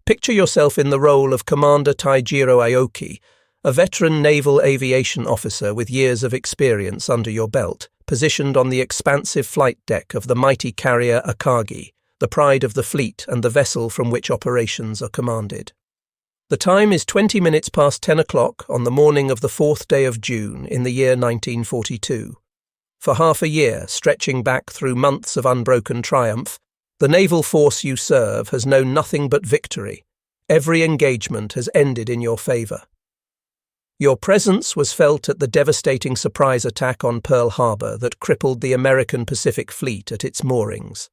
Picture yourself in the role of Commander Taijiro Aoki, a veteran naval aviation officer with years of experience under your belt, positioned on the expansive flight deck of the mighty carrier Akagi, the pride of the fleet and the vessel from which operations are commanded. The time is 20 minutes past 10 o'clock on the morning of the 4th day of June in the year 1942. For half a year, stretching back through months of unbroken triumph, the naval force you serve has known nothing but victory. Every engagement has ended in your favour. Your presence was felt at the devastating surprise attack on Pearl Harbor that crippled the American Pacific Fleet at its moorings.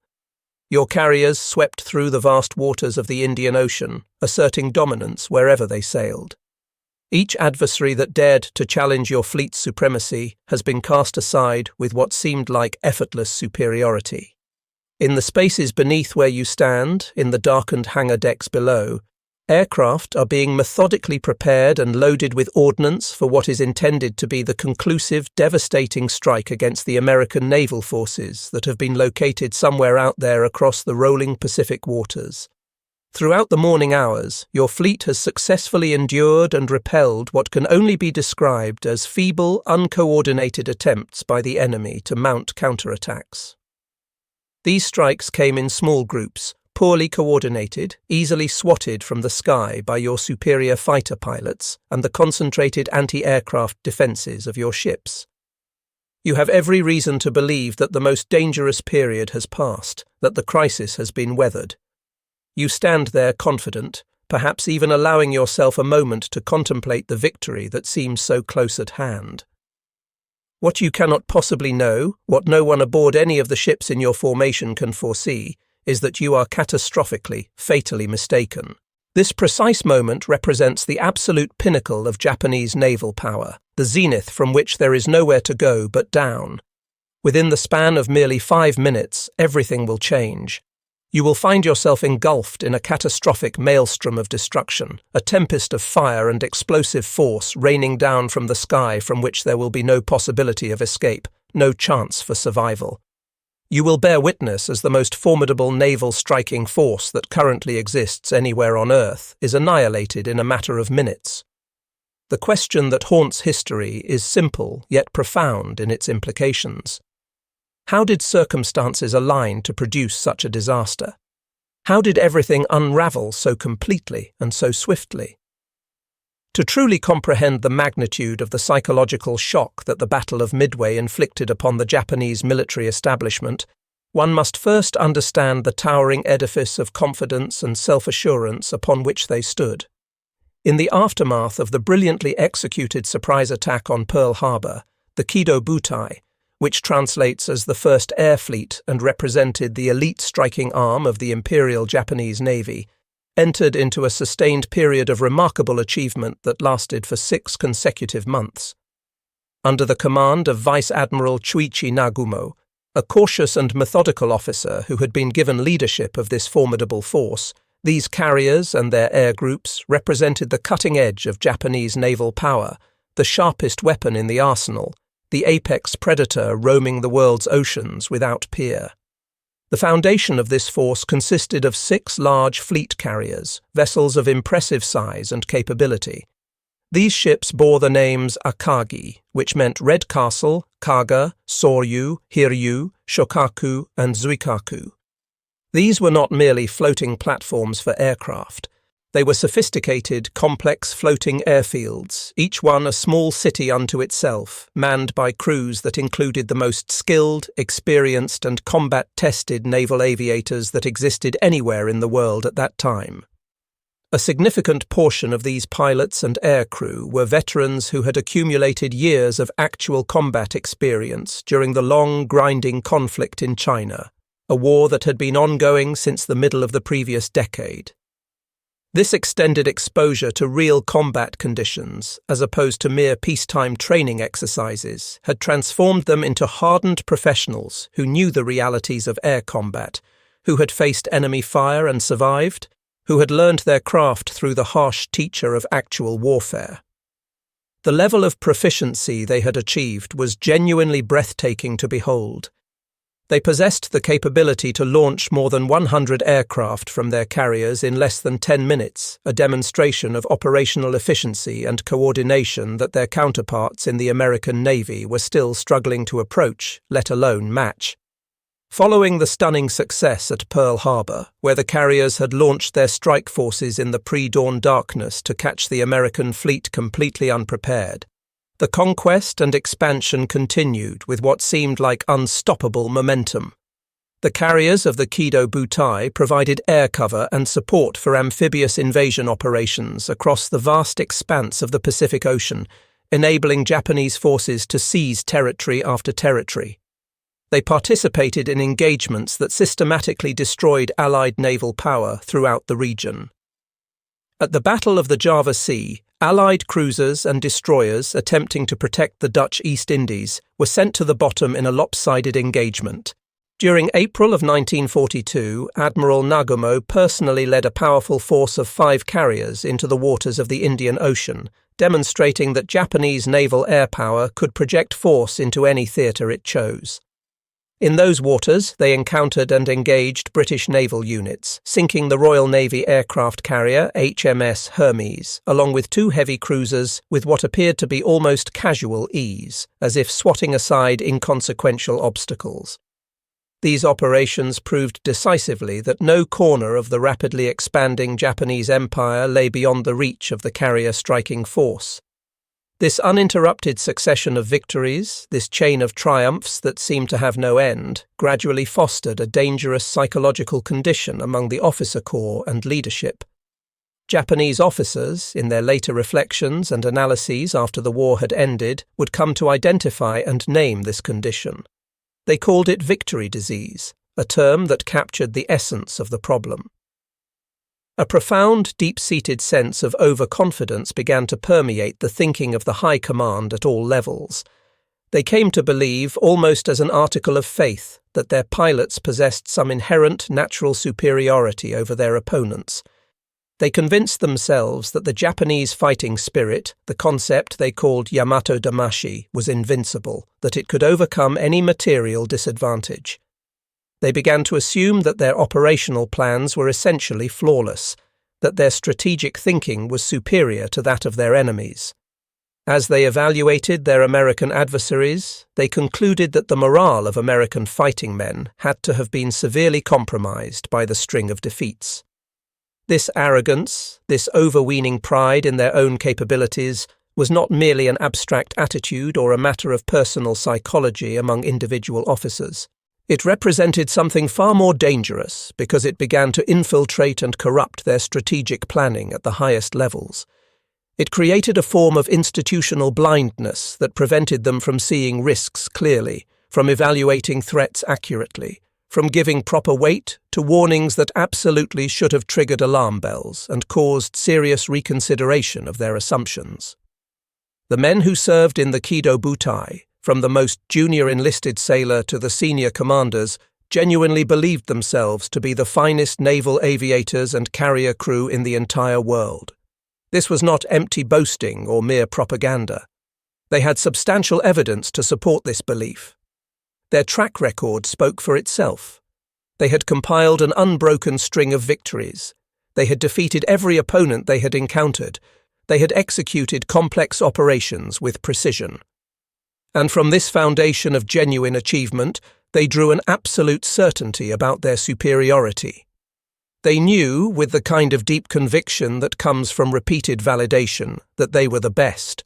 Your carriers swept through the vast waters of the Indian Ocean, asserting dominance wherever they sailed. Each adversary that dared to challenge your fleet's supremacy has been cast aside with what seemed like effortless superiority. In the spaces beneath where you stand, in the darkened hangar decks below, aircraft are being methodically prepared and loaded with ordnance for what is intended to be the conclusive, devastating strike against the American naval forces that have been located somewhere out there across the rolling Pacific waters. Throughout the morning hours, your fleet has successfully endured and repelled what can only be described as feeble, uncoordinated attempts by the enemy to mount counterattacks. These strikes came in small groups, poorly coordinated, easily swatted from the sky by your superior fighter pilots and the concentrated anti-aircraft defences of your ships. You have every reason to believe that the most dangerous period has passed, that the crisis has been weathered. You stand there confident, perhaps even allowing yourself a moment to contemplate the victory that seems so close at hand. What you cannot possibly know, what no one aboard any of the ships in your formation can foresee, is that you are catastrophically, fatally mistaken. This precise moment represents the absolute pinnacle of Japanese naval power, the zenith from which there is nowhere to go but down. Within the span of merely 5 minutes, everything will change. You will find yourself engulfed in a catastrophic maelstrom of destruction, a tempest of fire and explosive force raining down from the sky from which there will be no possibility of escape, no chance for survival. You will bear witness as the most formidable naval striking force that currently exists anywhere on Earth is annihilated in a matter of minutes. The question that haunts history is simple yet profound in its implications. How did circumstances align to produce such a disaster? How did everything unravel so completely and so swiftly? To truly comprehend the magnitude of the psychological shock that the Battle of Midway inflicted upon the Japanese military establishment, one must first understand the towering edifice of confidence and self-assurance upon which they stood. In the aftermath of the brilliantly executed surprise attack on Pearl Harbor, the Kido Butai, which translates as the First Air Fleet and represented the elite striking arm of the Imperial Japanese Navy, entered into a sustained period of remarkable achievement that lasted for 6 consecutive months. Under the command of Vice Admiral Chuichi Nagumo, a cautious and methodical officer who had been given leadership of this formidable force, these carriers and their air groups represented the cutting edge of Japanese naval power, the sharpest weapon in the arsenal, the apex predator roaming the world's oceans without peer. The foundation of this force consisted of 6 large fleet carriers, vessels of impressive size and capability. These ships bore the names Akagi, which meant Red Castle, Kaga, Soryu, Hiryu, Shokaku, and Zuikaku. These were not merely floating platforms for aircraft. They were sophisticated, complex floating airfields, each one a small city unto itself, manned by crews that included the most skilled, experienced, and combat-tested naval aviators that existed anywhere in the world at that time. A significant portion of these pilots and aircrew were veterans who had accumulated years of actual combat experience during the long, grinding conflict in China, a war that had been ongoing since the middle of the previous decade. This extended exposure to real combat conditions, as opposed to mere peacetime training exercises, had transformed them into hardened professionals who knew the realities of air combat, who had faced enemy fire and survived, who had learned their craft through the harsh teacher of actual warfare. The level of proficiency they had achieved was genuinely breathtaking to behold. They possessed the capability to launch more than 100 aircraft from their carriers in less than 10 minutes, a demonstration of operational efficiency and coordination that their counterparts in the American Navy were still struggling to approach, let alone match. Following the stunning success at Pearl Harbor, where the carriers had launched their strike forces in the pre-dawn darkness to catch the American fleet completely unprepared, the conquest and expansion continued with what seemed like unstoppable momentum. The carriers of the Kido Butai provided air cover and support for amphibious invasion operations across the vast expanse of the Pacific Ocean, enabling Japanese forces to seize territory after territory. They participated in engagements that systematically destroyed Allied naval power throughout the region. At the Battle of the Java Sea, Allied cruisers and destroyers attempting to protect the Dutch East Indies were sent to the bottom in a lopsided engagement. During April of 1942, Admiral Nagumo personally led a powerful force of 5 carriers into the waters of the Indian Ocean, demonstrating that Japanese naval air power could project force into any theatre it chose. In those waters, they encountered and engaged British naval units, sinking the Royal Navy aircraft carrier HMS Hermes, along with 2 heavy cruisers with what appeared to be almost casual ease, as if swatting aside inconsequential obstacles. These operations proved decisively that no corner of the rapidly expanding Japanese empire lay beyond the reach of the carrier-striking force. This uninterrupted succession of victories, this chain of triumphs that seemed to have no end, gradually fostered a dangerous psychological condition among the officer corps and leadership. Japanese officers, in their later reflections and analyses after the war had ended, would come to identify and name this condition. They called it victory disease, a term that captured the essence of the problem. A profound, deep-seated sense of overconfidence began to permeate the thinking of the high command at all levels. They came to believe, almost as an article of faith, that their pilots possessed some inherent natural superiority over their opponents. They convinced themselves that the Japanese fighting spirit, the concept they called Yamato Damashi, was invincible, that it could overcome any material disadvantage. They began to assume that their operational plans were essentially flawless, that their strategic thinking was superior to that of their enemies. As they evaluated their American adversaries, they concluded that the morale of American fighting men had to have been severely compromised by the string of defeats. This arrogance, this overweening pride in their own capabilities, was not merely an abstract attitude or a matter of personal psychology among individual officers. It represented something far more dangerous because it began to infiltrate and corrupt their strategic planning at the highest levels. It created a form of institutional blindness that prevented them from seeing risks clearly, from evaluating threats accurately, from giving proper weight to warnings that absolutely should have triggered alarm bells and caused serious reconsideration of their assumptions. The men who served in the Kido Butai, from the most junior enlisted sailor to the senior commanders, genuinely believed themselves to be the finest naval aviators and carrier crew in the entire world. This was not empty boasting or mere propaganda. They had substantial evidence to support this belief. Their track record spoke for itself. They had compiled an unbroken string of victories. They had defeated every opponent they had encountered. They had executed complex operations with precision. And from this foundation of genuine achievement, they drew an absolute certainty about their superiority. They knew, with the kind of deep conviction that comes from repeated validation, that they were the best.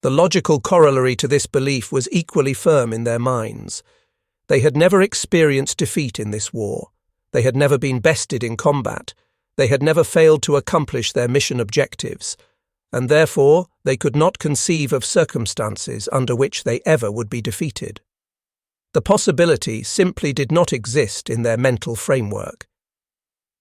The logical corollary to this belief was equally firm in their minds. They had never experienced defeat in this war. They had never been bested in combat. They had never failed to accomplish their mission objectives. And therefore they could not conceive of circumstances under which they ever would be defeated. The possibility simply did not exist in their mental framework.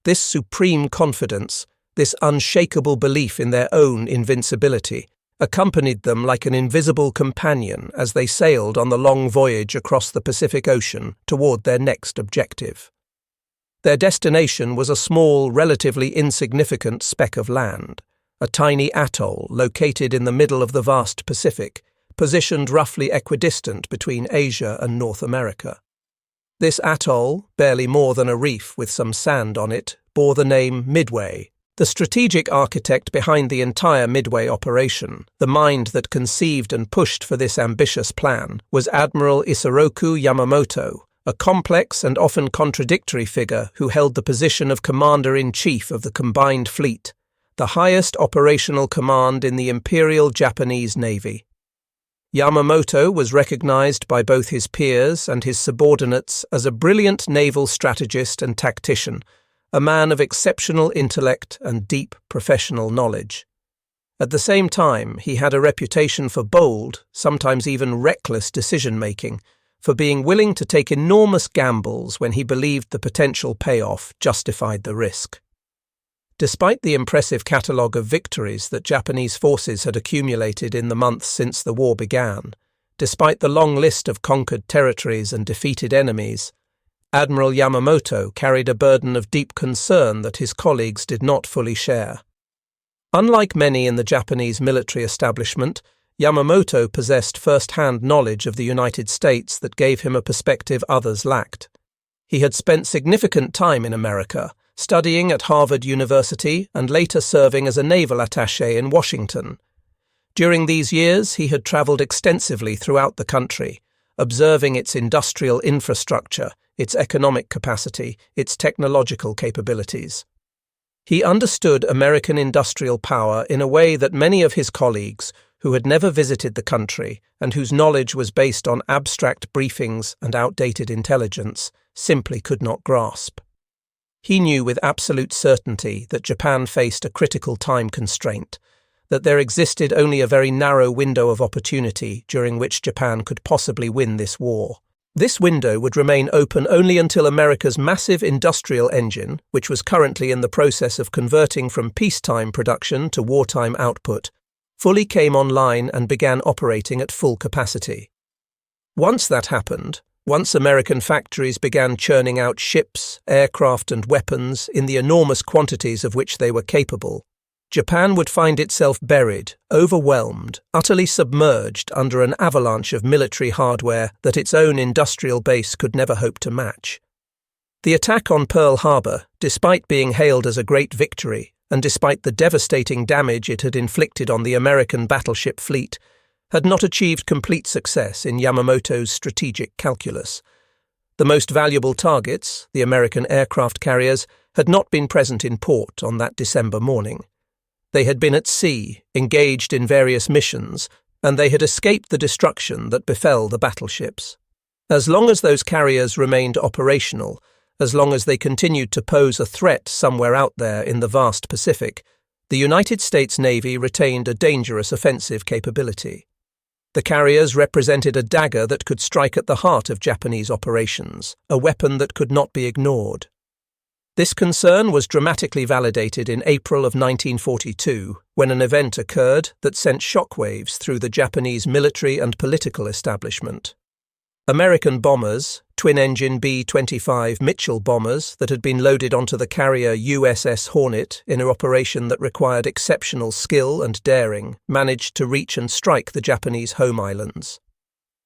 This supreme confidence, this unshakable belief in their own invincibility, accompanied them like an invisible companion as they sailed on the long voyage across the Pacific Ocean toward their next objective. Their destination was a small, relatively insignificant speck of land, a tiny atoll located in the middle of the vast Pacific, positioned roughly equidistant between Asia and North America. This atoll, barely more than a reef with some sand on it, bore the name Midway. The strategic architect behind the entire Midway operation, the mind that conceived and pushed for this ambitious plan, was Admiral Isoroku Yamamoto, a complex and often contradictory figure who held the position of Commander-in-Chief of the Combined Fleet, the highest operational command in the Imperial Japanese Navy. Yamamoto was recognized by both his peers and his subordinates as a brilliant naval strategist and tactician, a man of exceptional intellect and deep professional knowledge. At the same time, he had a reputation for bold, sometimes even reckless decision-making, for being willing to take enormous gambles when he believed the potential payoff justified the risk. Despite the impressive catalogue of victories that Japanese forces had accumulated in the months since the war began, despite the long list of conquered territories and defeated enemies, Admiral Yamamoto carried a burden of deep concern that his colleagues did not fully share. Unlike many in the Japanese military establishment, Yamamoto possessed first-hand knowledge of the United States that gave him a perspective others lacked. He had spent significant time in America, studying at Harvard University and later serving as a naval attaché in Washington. During these years, he had traveled extensively throughout the country, observing its industrial infrastructure, its economic capacity, its technological capabilities. He understood American industrial power in a way that many of his colleagues, who had never visited the country and whose knowledge was based on abstract briefings and outdated intelligence, simply could not grasp. He knew with absolute certainty that Japan faced a critical time constraint, that there existed only a very narrow window of opportunity during which Japan could possibly win this war. This window would remain open only until America's massive industrial engine, which was currently in the process of converting from peacetime production to wartime output, fully came online and began operating at full capacity. Once that happened, once American factories began churning out ships, aircraft and weapons in the enormous quantities of which they were capable, Japan would find itself buried, overwhelmed, utterly submerged under an avalanche of military hardware that its own industrial base could never hope to match. The attack on Pearl Harbor, despite being hailed as a great victory, and despite the devastating damage it had inflicted on the American battleship fleet, had not achieved complete success in Yamamoto's strategic calculus. The most valuable targets, the American aircraft carriers, had not been present in port on that December morning. They had been at sea, engaged in various missions, and they had escaped the destruction that befell the battleships. As long as those carriers remained operational, as long as they continued to pose a threat somewhere out there in the vast Pacific, the United States Navy retained a dangerous offensive capability. The carriers represented a dagger that could strike at the heart of Japanese operations, a weapon that could not be ignored. This concern was dramatically validated in April of 1942, when an event occurred that sent shockwaves through the Japanese military and political establishment. American bombers, twin-engine B-25 Mitchell bombers that had been loaded onto the carrier USS Hornet in an operation that required exceptional skill and daring, managed to reach and strike the Japanese home islands.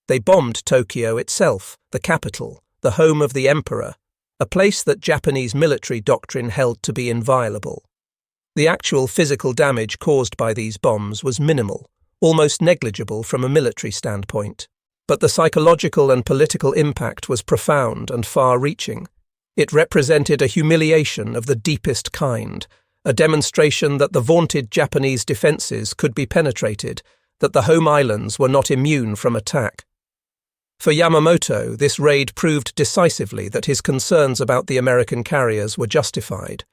They bombed Tokyo itself, the capital, the home of the emperor, a place that Japanese military doctrine held to be inviolable. The actual physical damage caused by these bombs was minimal, almost negligible from a military standpoint. But the psychological and political impact was profound and far-reaching. It represented a humiliation of the deepest kind, a demonstration that the vaunted Japanese defences could be penetrated, that the home islands were not immune from attack. For Yamamoto, this raid proved decisively that his concerns about the American carriers were justified.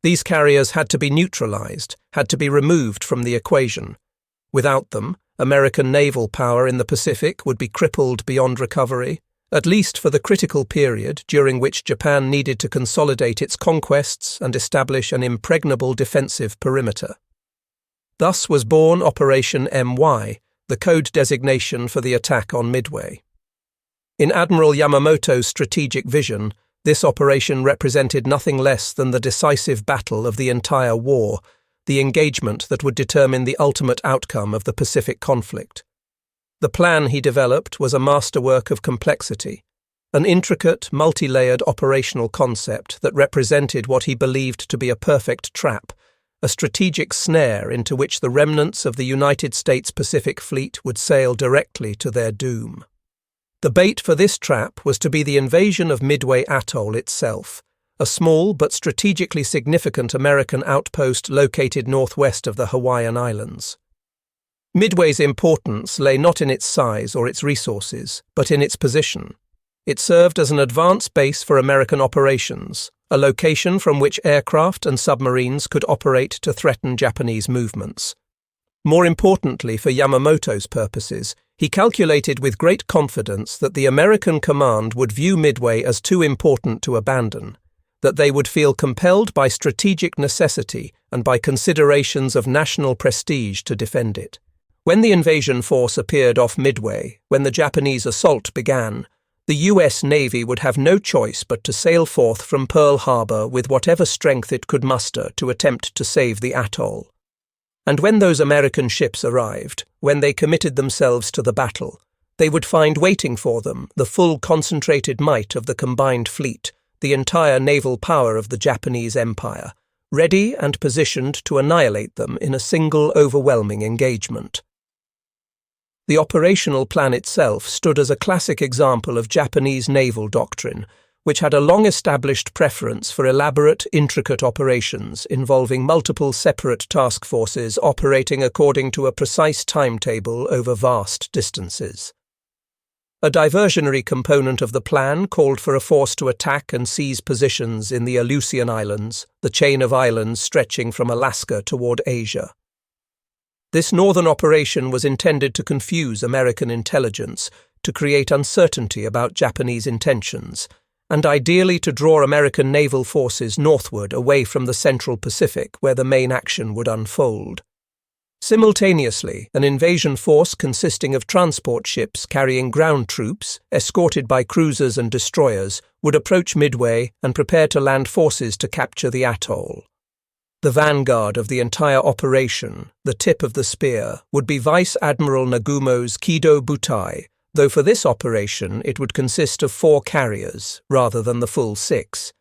These carriers had to be neutralized, had to be removed from the equation. Without them, American naval power in the Pacific would be crippled beyond recovery, at least for the critical period during which Japan needed to consolidate its conquests and establish an impregnable defensive perimeter. Thus was born Operation MY, the code designation for the attack on Midway. In Admiral Yamamoto's strategic vision, this operation represented nothing less than the decisive battle of the entire war, the engagement that would determine the ultimate outcome of the Pacific conflict. The plan he developed was a masterwork of complexity. an intricate, multi-layered operational concept that represented what he believed to be a perfect trap, a strategic snare into which the remnants of the United States Pacific Fleet would sail directly to their doom. The bait for this trap was to be the invasion of Midway Atoll itself, a small but strategically significant American outpost located northwest of the Hawaiian Islands. Midway's importance lay not in its size or its resources, but in its position. It served as an advance base for American operations, a location from which aircraft and submarines could operate to threaten Japanese movements. More importantly for Yamamoto's purposes, he calculated with great confidence that the American command would view Midway as too important to abandon, that they would feel compelled by strategic necessity and by considerations of national prestige to defend it. When the invasion force appeared off Midway, when the Japanese assault began, the U.S. Navy would have no choice but to sail forth from Pearl Harbor with whatever strength it could muster to attempt to save the atoll. And when those American ships arrived, when they committed themselves to the battle, they would find waiting for them the full concentrated might of the combined fleet, the entire naval power of the Japanese Empire, ready and positioned to annihilate them in a single overwhelming engagement. The operational plan itself stood as a classic example of Japanese naval doctrine, which had a long-established preference for elaborate, intricate operations involving multiple separate task forces operating according to a precise timetable over vast distances. A diversionary component of the plan called for a force to attack and seize positions in the Aleutian Islands, the chain of islands stretching from Alaska toward Asia. This northern operation was intended to confuse American intelligence, to create uncertainty about Japanese intentions, and ideally to draw American naval forces northward away from the Central Pacific where the main action would unfold. Simultaneously, an invasion force consisting of transport ships carrying ground troops, escorted by cruisers and destroyers, would approach Midway and prepare to land forces to capture the atoll. The vanguard of the entire operation, the tip of the spear, would be Vice Admiral Nagumo's Kido Butai, though for this operation it would consist of 4 carriers, rather than the full 6.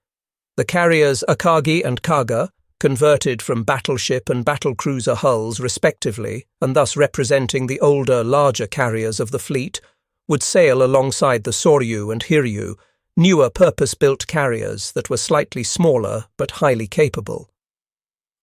The carriers Akagi and Kaga, converted from battleship and battlecruiser hulls respectively, and thus representing the older, larger carriers of the fleet, would sail alongside the Soryu and Hiryu, newer purpose-built carriers that were slightly smaller but highly capable.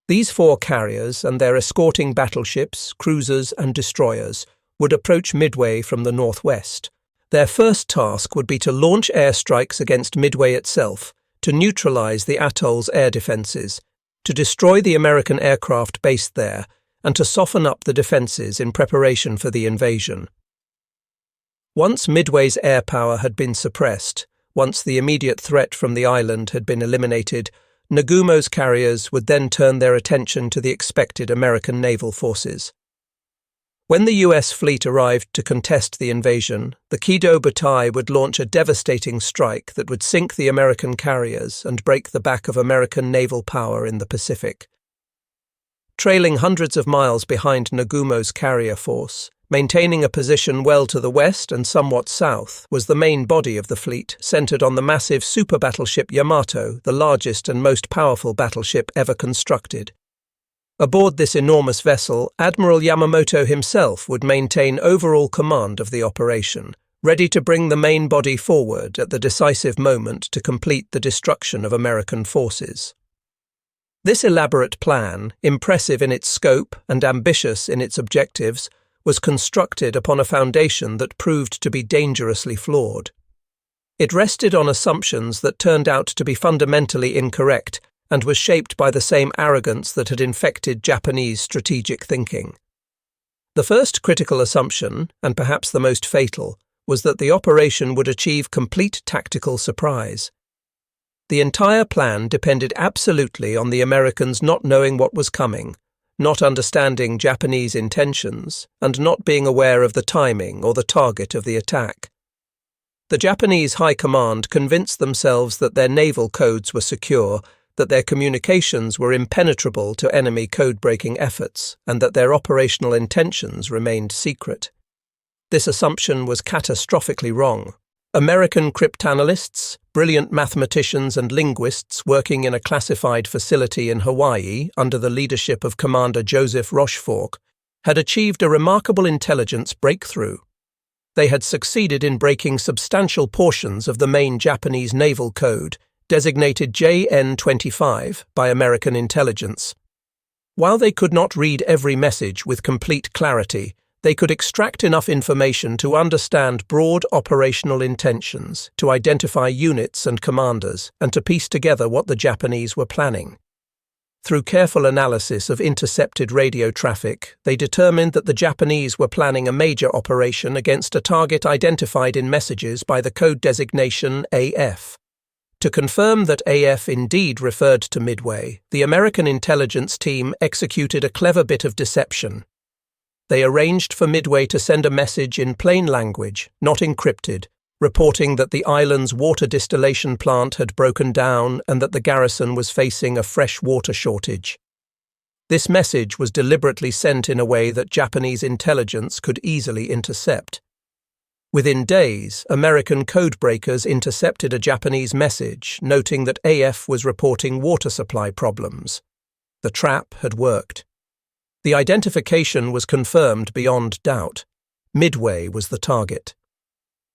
These 4 carriers and their escorting battleships, cruisers and destroyers would approach Midway from the northwest. Their first task would be to launch airstrikes against Midway itself, to neutralize the atoll's air defenses, to destroy the American aircraft based there, and to soften up the defenses in preparation for the invasion. Once Midway's air power had been suppressed, once the immediate threat from the island had been eliminated, Nagumo's carriers would then turn their attention to the expected American naval forces. When the U.S. fleet arrived to contest the invasion, the Kido Butai would launch a devastating strike that would sink the American carriers and break the back of American naval power in the Pacific. Trailing hundreds of miles behind Nagumo's carrier force, maintaining a position well to the west and somewhat south, was the main body of the fleet, centered on the massive super battleship Yamato, the largest and most powerful battleship ever constructed. Aboard this enormous vessel, Admiral Yamamoto himself would maintain overall command of the operation, ready to bring the main body forward at the decisive moment to complete the destruction of American forces. This elaborate plan, impressive in its scope and ambitious in its objectives, was constructed upon a foundation that proved to be dangerously flawed. It rested on assumptions that turned out to be fundamentally incorrect and was shaped by the same arrogance that had infected Japanese strategic thinking. The first critical assumption, and perhaps the most fatal, was that the operation would achieve complete tactical surprise. The entire plan depended absolutely on the Americans not knowing what was coming, not understanding Japanese intentions, and not being aware of the timing or the target of the attack. The Japanese High Command convinced themselves that their naval codes were secure, that their communications were impenetrable to enemy code-breaking efforts, and that their operational intentions remained secret. This assumption was catastrophically wrong. American cryptanalysts, brilliant mathematicians and linguists working in a classified facility in Hawaii under the leadership of Commander Joseph Rochefort, had achieved a remarkable intelligence breakthrough. They had succeeded in breaking substantial portions of the main Japanese naval code, designated JN-25 by American intelligence. While they could not read every message with complete clarity, they could extract enough information to understand broad operational intentions, to identify units and commanders, and to piece together what the Japanese were planning. Through careful analysis of intercepted radio traffic, they determined that the Japanese were planning a major operation against a target identified in messages by the code designation AF. To confirm that AF indeed referred to Midway, the American intelligence team executed a clever bit of deception. They arranged for Midway to send a message in plain language, not encrypted, reporting that the island's water distillation plant had broken down and that the garrison was facing a fresh water shortage. This message was deliberately sent in a way that Japanese intelligence could easily intercept. Within days, American codebreakers intercepted a Japanese message noting that AF was reporting water supply problems. The trap had worked. The identification was confirmed beyond doubt. Midway was the target.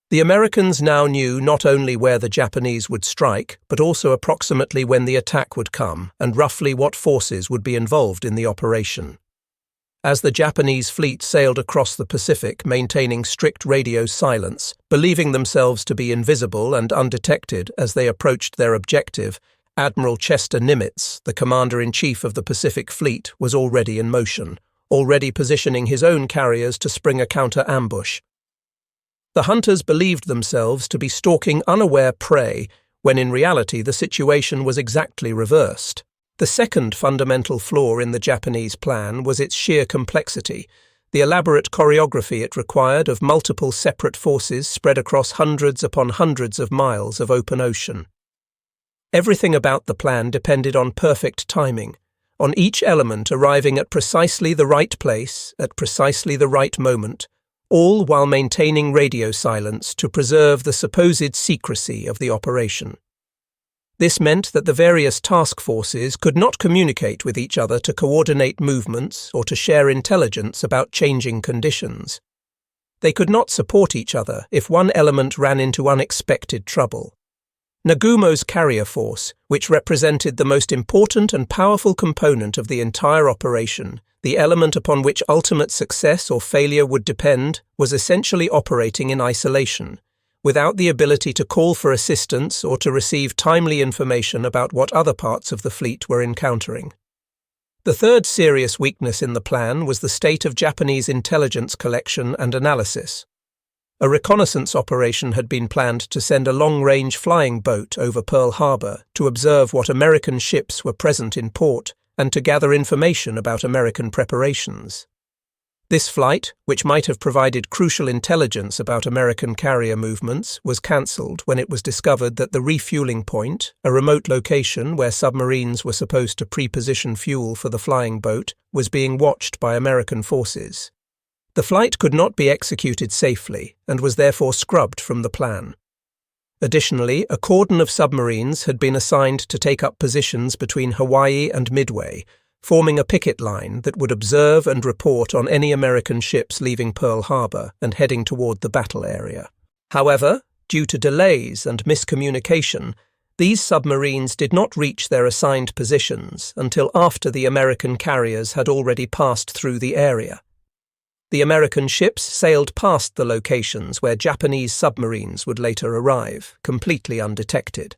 The Americans now knew not only where the Japanese would strike, but also approximately when the attack would come and roughly what forces would be involved in the operation. As the Japanese fleet sailed across the Pacific, maintaining strict radio silence, believing themselves to be invisible and undetected as they approached their objective, Admiral Chester Nimitz, the commander-in-chief of the Pacific Fleet, was already in motion, already positioning his own carriers to spring a counter-ambush. The hunters believed themselves to be stalking unaware prey, when in reality the situation was exactly reversed. The second fundamental flaw in the Japanese plan was its sheer complexity, the elaborate choreography it required of multiple separate forces spread across hundreds upon hundreds of miles of open ocean. Everything about the plan depended on perfect timing, on each element arriving at precisely the right place, at precisely the right moment, all while maintaining radio silence to preserve the supposed secrecy of the operation. This meant that the various task forces could not communicate with each other to coordinate movements or to share intelligence about changing conditions. They could not support each other if one element ran into unexpected trouble. Nagumo's carrier force, which represented the most important and powerful component of the entire operation, the element upon which ultimate success or failure would depend, was essentially operating in isolation, without the ability to call for assistance or to receive timely information about what other parts of the fleet were encountering. The third serious weakness in the plan was the state of Japanese intelligence collection and analysis. A reconnaissance operation had been planned to send a long-range flying boat over Pearl Harbor to observe what American ships were present in port and to gather information about American preparations. This flight, which might have provided crucial intelligence about American carrier movements, was cancelled when it was discovered that the refueling point, a remote location where submarines were supposed to pre-position fuel for the flying boat, was being watched by American forces. The flight could not be executed safely and was therefore scrubbed from the plan. Additionally, a cordon of submarines had been assigned to take up positions between Hawaii and Midway, forming a picket line that would observe and report on any American ships leaving Pearl Harbor and heading toward the battle area. However, due to delays and miscommunication, these submarines did not reach their assigned positions until after the American carriers had already passed through the area. The American ships sailed past the locations where Japanese submarines would later arrive, completely undetected.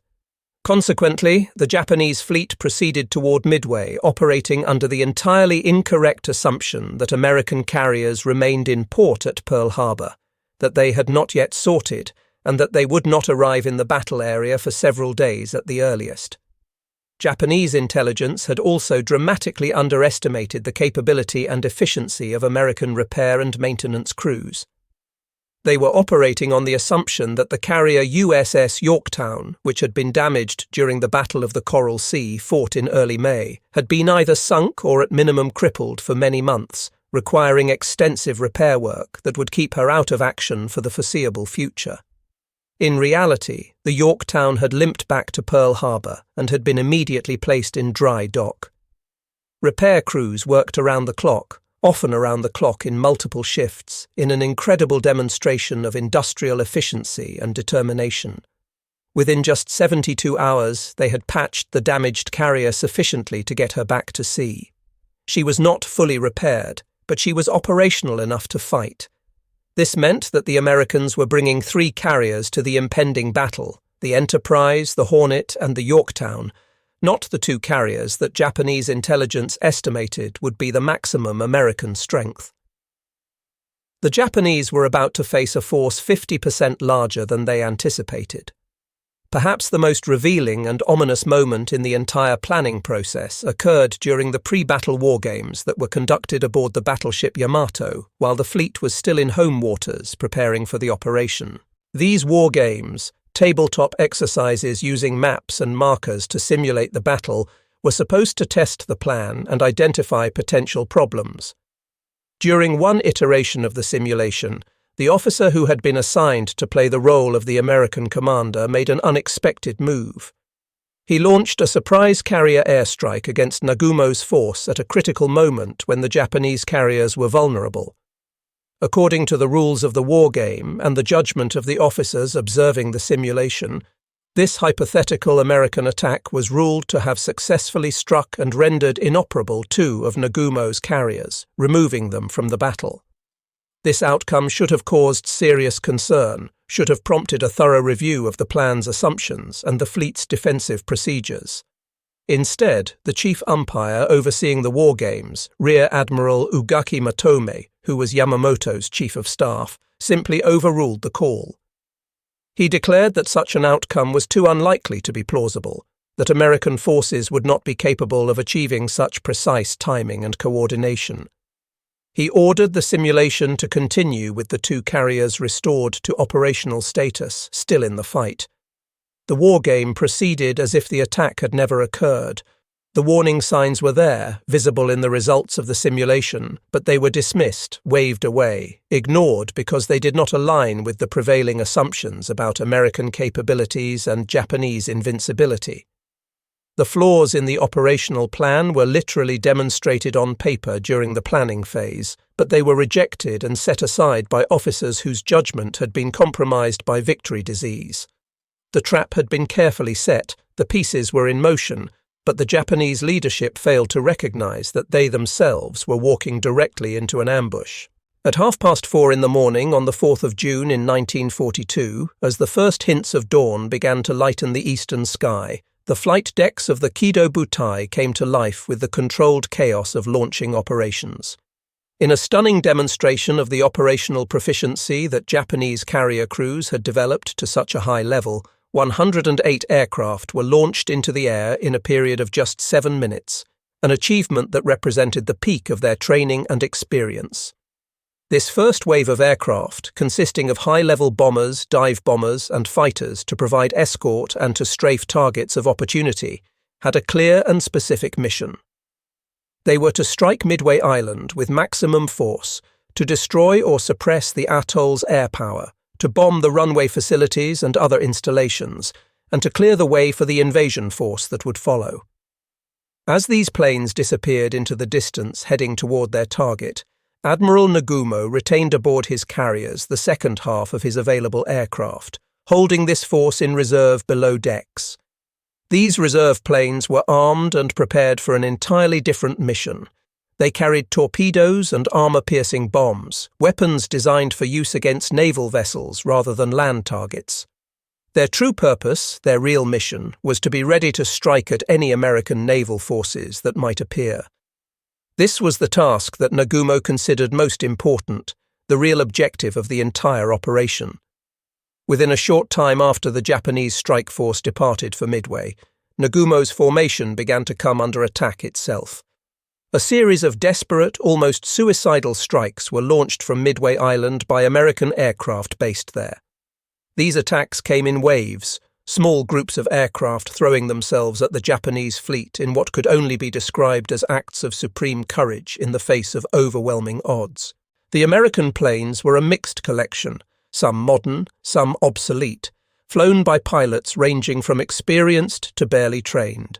Consequently, the Japanese fleet proceeded toward Midway, operating under the entirely incorrect assumption that American carriers remained in port at Pearl Harbor, that they had not yet sorted, and that they would not arrive in the battle area for several days at the earliest. Japanese intelligence had also dramatically underestimated the capability and efficiency of American repair and maintenance crews. They were operating on the assumption that the carrier USS Yorktown, which had been damaged during the Battle of the Coral Sea fought in early May, had been either sunk or at minimum crippled for many months, requiring extensive repair work that would keep her out of action for the foreseeable future. In reality, the Yorktown had limped back to Pearl Harbor and had been immediately placed in dry dock. Repair crews worked around the clock, often around the clock in multiple shifts, in an incredible demonstration of industrial efficiency and determination. Within just 72 hours, they had patched the damaged carrier sufficiently to get her back to sea. She was not fully repaired, but she was operational enough to fight. This meant that the Americans were bringing 3 carriers to the impending battle, the Enterprise, the Hornet, and the Yorktown, not the 2 carriers that Japanese intelligence estimated would be the maximum American strength. The Japanese were about to face a force 50% larger than they anticipated. Perhaps the most revealing and ominous moment in the entire planning process occurred during the pre-battle war games that were conducted aboard the battleship Yamato while the fleet was still in home waters preparing for the operation. These war games, tabletop exercises using maps and markers to simulate the battle, were supposed to test the plan and identify potential problems. During one iteration of the simulation, the officer who had been assigned to play the role of the American commander made an unexpected move. He launched a surprise carrier airstrike against Nagumo's force at a critical moment when the Japanese carriers were vulnerable. According to the rules of the war game and the judgment of the officers observing the simulation, this hypothetical American attack was ruled to have successfully struck and rendered inoperable 2 of Nagumo's carriers, removing them from the battle. This outcome should have caused serious concern, should have prompted a thorough review of the plan's assumptions and the fleet's defensive procedures. Instead, the chief umpire overseeing the war games, Rear Admiral Ugaki Matome, who was Yamamoto's chief of staff, simply overruled the call. He declared that such an outcome was too unlikely to be plausible, that American forces would not be capable of achieving such precise timing and coordination. He ordered the simulation to continue with the 2 carriers restored to operational status, still in the fight. The war game proceeded as if the attack had never occurred. The warning signs were there, visible in the results of the simulation, but they were dismissed, waved away, ignored because they did not align with the prevailing assumptions about American capabilities and Japanese invincibility. The flaws in the operational plan were literally demonstrated on paper during the planning phase, but they were rejected and set aside by officers whose judgment had been compromised by victory disease. The trap had been carefully set, the pieces were in motion, but the Japanese leadership failed to recognize that they themselves were walking directly into an ambush. At 4:30 in the morning on the 4th of June in 1942, as the first hints of dawn began to lighten the eastern sky, the flight decks of the Kido Butai came to life with the controlled chaos of launching operations. In a stunning demonstration of the operational proficiency that Japanese carrier crews had developed to such a high level, 108 aircraft were launched into the air in a period of just 7 minutes, an achievement that represented the peak of their training and experience. This first wave of aircraft, consisting of high-level bombers, dive bombers, and fighters to provide escort and to strafe targets of opportunity, had a clear and specific mission. They were to strike Midway Island with maximum force, to destroy or suppress the atoll's air power, to bomb the runway facilities and other installations, and to clear the way for the invasion force that would follow. As these planes disappeared into the distance heading toward their target, Admiral Nagumo retained aboard his carriers the second half of his available aircraft, holding this force in reserve below decks. These reserve planes were armed and prepared for an entirely different mission. They carried torpedoes and armor-piercing bombs, weapons designed for use against naval vessels rather than land targets. Their true purpose, their real mission, was to be ready to strike at any American naval forces that might appear. This was the task that Nagumo considered most important, the real objective of the entire operation. Within a short time after the Japanese strike force departed for Midway, Nagumo's formation began to come under attack itself. A series of desperate, almost suicidal strikes were launched from Midway Island by American aircraft based there. These attacks came in waves, small groups of aircraft throwing themselves at the Japanese fleet in what could only be described as acts of supreme courage in the face of overwhelming odds. The American planes were a mixed collection, some modern, some obsolete, flown by pilots ranging from experienced to barely trained.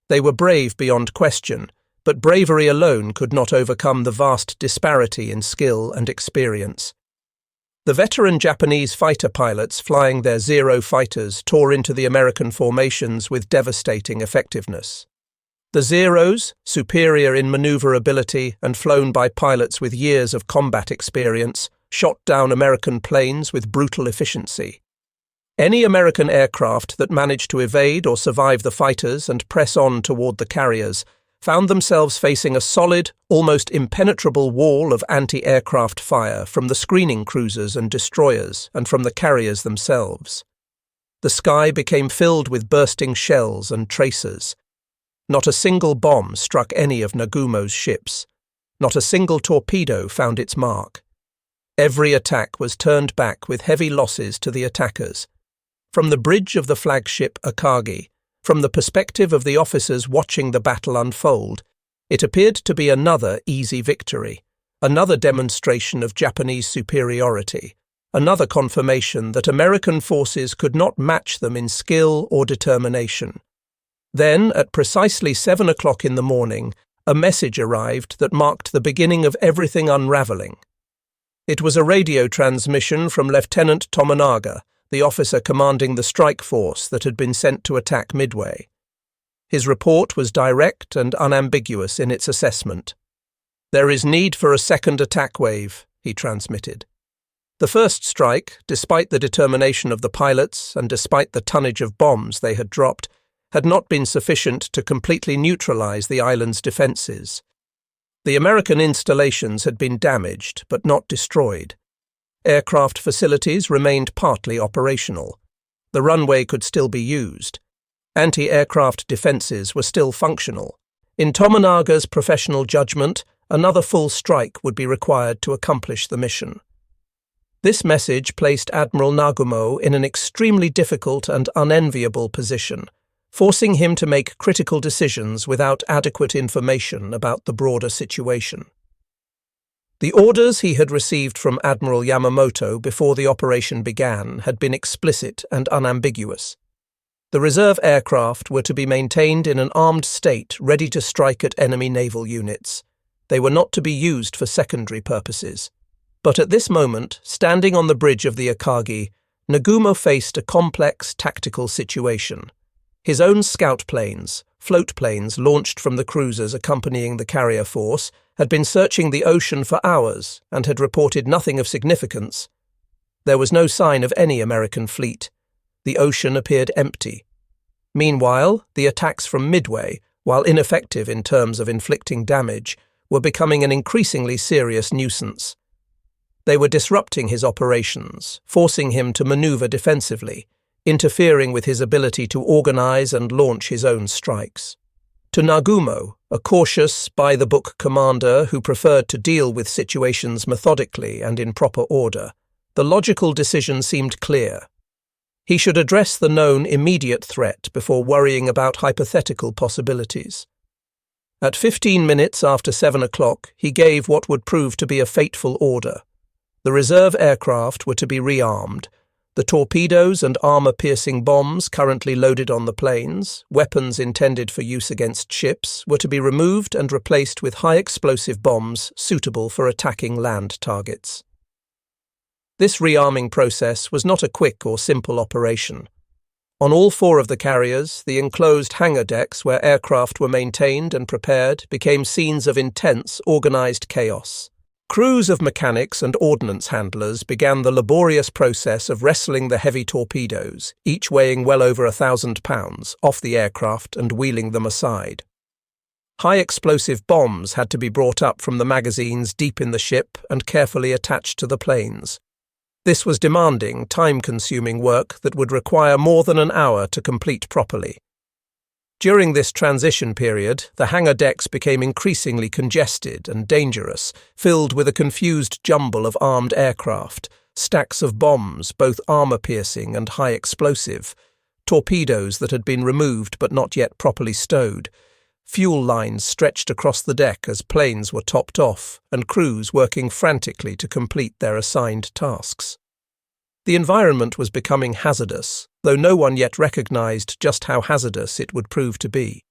They were brave beyond question, but bravery alone could not overcome the vast disparity in skill and experience. The veteran Japanese fighter pilots flying their Zero fighters tore into the American formations with devastating effectiveness. The Zeros, superior in maneuverability and flown by pilots with years of combat experience, shot down American planes with brutal efficiency. Any American aircraft that managed to evade or survive the fighters and press on toward the carriers found themselves facing a solid, almost impenetrable wall of anti-aircraft fire from the screening cruisers and destroyers and from the carriers themselves. The sky became filled with bursting shells and tracers. Not a single bomb struck any of Nagumo's ships. Not a single torpedo found its mark. Every attack was turned back with heavy losses to the attackers. From the bridge of the flagship Akagi, from the perspective of the officers watching the battle unfold, it appeared to be another easy victory, another demonstration of Japanese superiority, another confirmation that American forces could not match them in skill or determination. Then, at precisely 7 o'clock in the morning, a message arrived that marked the beginning of everything unraveling. It was a radio transmission from Lieutenant Tomonaga, the officer commanding the strike force that had been sent to attack Midway. His report was direct and unambiguous in its assessment. "There is need for a second attack wave," he transmitted. The first strike, despite the determination of the pilots and despite the tonnage of bombs they had dropped, had not been sufficient to completely neutralize the island's defenses. The American installations had been damaged, but not destroyed. Aircraft facilities remained partly operational. The runway could still be used. Anti-aircraft defenses were still functional. In Tomonaga's professional judgment, another full strike would be required to accomplish the mission. This message placed Admiral Nagumo in an extremely difficult and unenviable position, forcing him to make critical decisions without adequate information about the broader situation. The orders he had received from Admiral Yamamoto before the operation began had been explicit and unambiguous. The reserve aircraft were to be maintained in an armed state ready to strike at enemy naval units. They were not to be used for secondary purposes. But at this moment, standing on the bridge of the Akagi, Nagumo faced a complex tactical situation. His own scout planes, float planes launched from the cruisers accompanying the carrier force, had been searching the ocean for hours and had reported nothing of significance. There was no sign of any American fleet. The ocean appeared empty. Meanwhile, the attacks from Midway, while ineffective in terms of inflicting damage, were becoming an increasingly serious nuisance. They were disrupting his operations, forcing him to maneuver defensively, interfering with his ability to organize and launch his own strikes. To Nagumo, a cautious, by-the-book commander who preferred to deal with situations methodically and in proper order, the logical decision seemed clear. He should address the known immediate threat before worrying about hypothetical possibilities. At 15 minutes after 7 o'clock, he gave what would prove to be a fateful order. The reserve aircraft were to be rearmed. The torpedoes and armor-piercing bombs currently loaded on the planes, weapons intended for use against ships, were to be removed and replaced with high-explosive bombs suitable for attacking land targets. This rearming process was not a quick or simple operation. On all 4 of the carriers, the enclosed hangar decks where aircraft were maintained and prepared became scenes of intense, organized chaos. Crews of mechanics and ordnance handlers began the laborious process of wresting the heavy torpedoes, each weighing well over 1,000 pounds, off the aircraft and wheeling them aside. High-explosive bombs had to be brought up from the magazines deep in the ship and carefully attached to the planes. This was demanding, time-consuming work that would require more than an hour to complete properly. During this transition period, the hangar decks became increasingly congested and dangerous, filled with a confused jumble of armed aircraft, stacks of bombs, both armor-piercing and high-explosive, torpedoes that had been removed but not yet properly stowed, fuel lines stretched across the deck as planes were topped off, and crews working frantically to complete their assigned tasks. The environment was becoming hazardous, though no one yet recognized just how hazardous it would prove to be.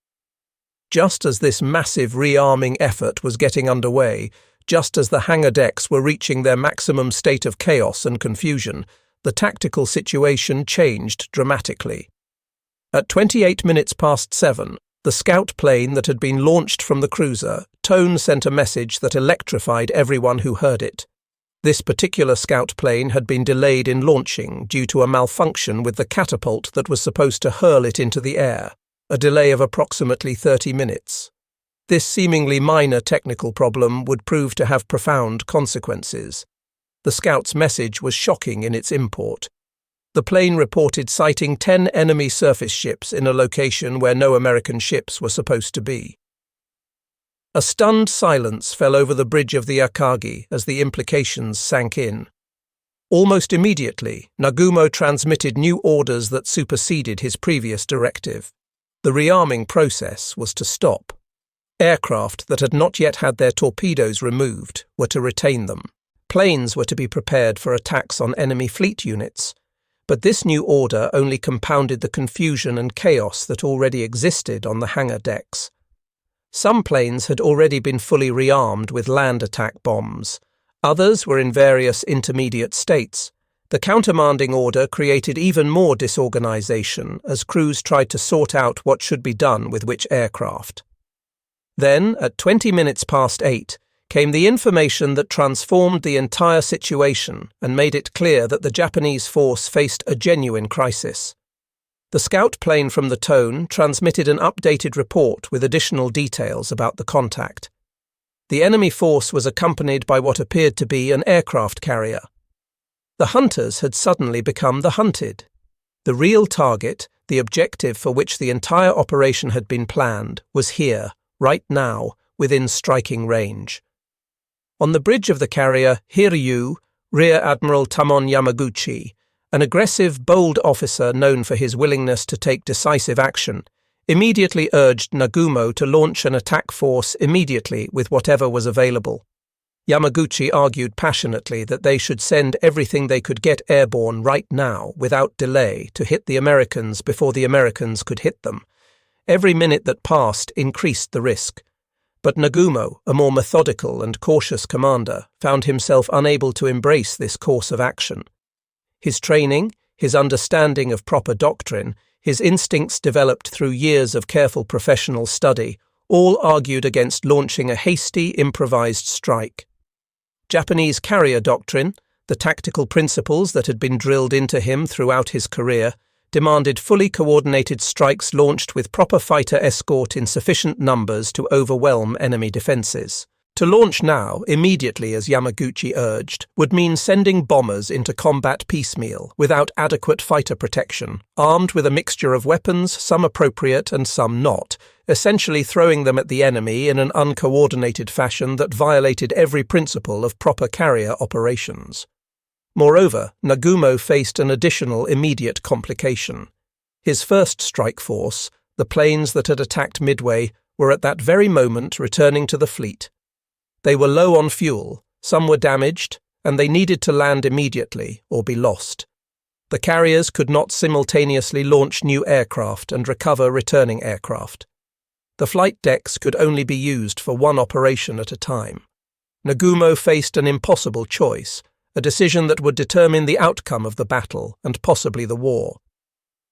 Just as this massive rearming effort was getting underway, just as the hangar decks were reaching their maximum state of chaos and confusion, the tactical situation changed dramatically. At 28 minutes past 7, the scout plane that had been launched from the cruiser, Tone sent a message that electrified everyone who heard it. This particular scout plane had been delayed in launching due to a malfunction with the catapult that was supposed to hurl it into the air, a delay of approximately 30 minutes. This seemingly minor technical problem would prove to have profound consequences. The scout's message was shocking in its import. The plane reported sighting 10 enemy surface ships in a location where no American ships were supposed to be. A stunned silence fell over the bridge of the Akagi as the implications sank in. Almost immediately, Nagumo transmitted new orders that superseded his previous directive. The rearming process was to stop. Aircraft that had not yet had their torpedoes removed were to retain them. Planes were to be prepared for attacks on enemy fleet units. But this new order only compounded the confusion and chaos that already existed on the hangar decks. Some planes had already been fully rearmed with land attack bombs. Others were in various intermediate states. The countermanding order created even more disorganization as crews tried to sort out what should be done with which aircraft. Then, at 20 minutes past 8, came the information that transformed the entire situation and made it clear that the Japanese force faced a genuine crisis. The scout plane from the Tone transmitted an updated report with additional details about the contact. The enemy force was accompanied by what appeared to be an aircraft carrier. The hunters had suddenly become the hunted. The real target, the objective for which the entire operation had been planned, was here, right now, within striking range. On the bridge of the carrier Hiryu, Rear Admiral Tamon Yamaguchi, an aggressive, bold officer known for his willingness to take decisive action, immediately urged Nagumo to launch an attack force immediately with whatever was available. Yamaguchi argued passionately that they should send everything they could get airborne right now, without delay, to hit the Americans before the Americans could hit them. Every minute that passed increased the risk. But Nagumo, a more methodical and cautious commander, found himself unable to embrace this course of action. His training, his understanding of proper doctrine, his instincts developed through years of careful professional study, all argued against launching a hasty, improvised strike. Japanese carrier doctrine, the tactical principles that had been drilled into him throughout his career, demanded fully coordinated strikes launched with proper fighter escort in sufficient numbers to overwhelm enemy defenses. To launch now, immediately as Yamaguchi urged, would mean sending bombers into combat piecemeal, without adequate fighter protection, armed with a mixture of weapons, some appropriate and some not, essentially throwing them at the enemy in an uncoordinated fashion that violated every principle of proper carrier operations. Moreover, Nagumo faced an additional immediate complication. His first strike force, the planes that had attacked Midway, were at that very moment returning to the fleet. They were low on fuel, some were damaged, and they needed to land immediately or be lost. The carriers could not simultaneously launch new aircraft and recover returning aircraft. The flight decks could only be used for one operation at a time. Nagumo faced an impossible choice, a decision that would determine the outcome of the battle and possibly the war.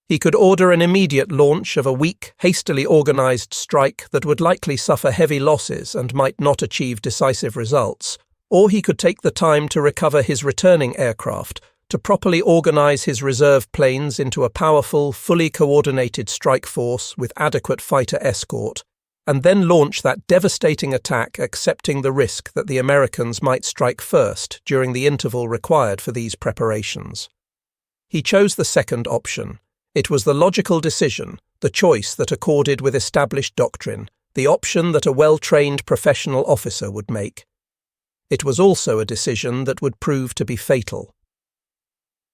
He could order an immediate launch of a weak, hastily organized strike that would likely suffer heavy losses and might not achieve decisive results, or he could take the time to recover his returning aircraft, to properly organize his reserve planes into a powerful, fully coordinated strike force with adequate fighter escort, and then launch that devastating attack, accepting the risk that the Americans might strike first during the interval required for these preparations. He chose the second option. It was the logical decision, the choice that accorded with established doctrine, the option that a well-trained professional officer would make. It was also a decision that would prove to be fatal.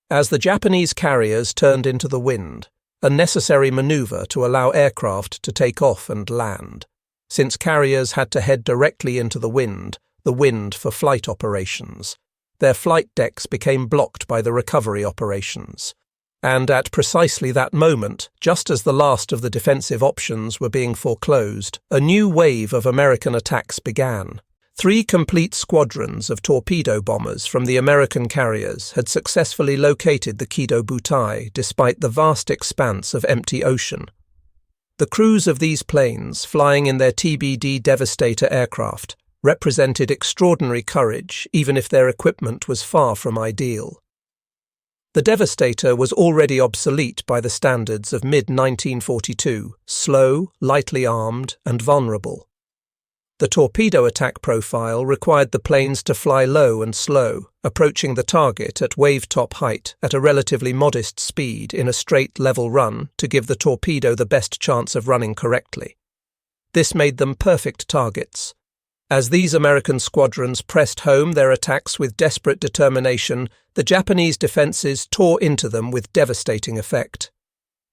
As the Japanese carriers turned into the wind, a necessary maneuver to allow aircraft to take off and land, since carriers had to head directly into the wind for flight operations, their flight decks became blocked by the recovery operations. And at precisely that moment, just as the last of the defensive options were being foreclosed, a new wave of American attacks began. 3 complete squadrons of torpedo bombers from the American carriers had successfully located the Kido Butai despite the vast expanse of empty ocean. The crews of these planes, flying in their TBD Devastator aircraft, represented extraordinary courage even if their equipment was far from ideal. The Devastator was already obsolete by the standards of mid-1942, slow, lightly armed, and vulnerable. The torpedo attack profile required the planes to fly low and slow, approaching the target at wave-top height at a relatively modest speed in a straight level run to give the torpedo the best chance of running correctly. This made them perfect targets. As these American squadrons pressed home their attacks with desperate determination, the Japanese defenses tore into them with devastating effect.